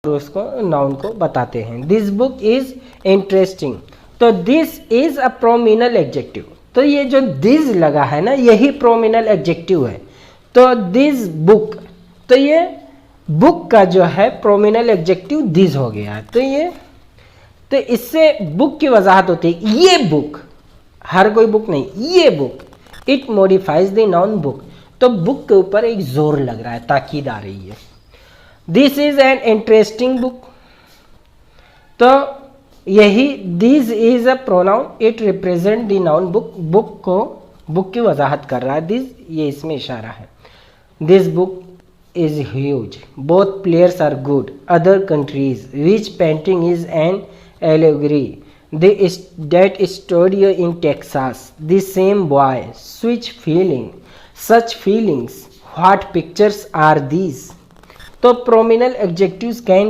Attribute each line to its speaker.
Speaker 1: उसको नाउन को बताते हैं। दिस बुक इज इंटरेस्टिंग, तो दिस इज अ प्रोमिनल एडजेक्टिव। तो ये जो दिस लगा है ना, यही प्रोमिनल एडजेक्टिव है। तो दिस बुक, तो ये बुक का जो है प्रोमिनल एडजेक्टिव दिस हो गया। तो इससे बुक की वजाहत होती है, ये बुक, हर कोई बुक नहीं, ये book. It modifies the noun book, तो बुक के ऊपर एक जोर लग रहा है, ताकीद आ रही है। This is an interesting book, तो यही this is a pronoun, it represent the noun book, book को, बुक की वजाहत कर रहा है। दिस, ये इसमें इशारा है। This book is huge, both players are good, other countries, which painting is an allegory, that studio in Texas, the same boy, such feelings, what pictures are these? तो prominal adjectives can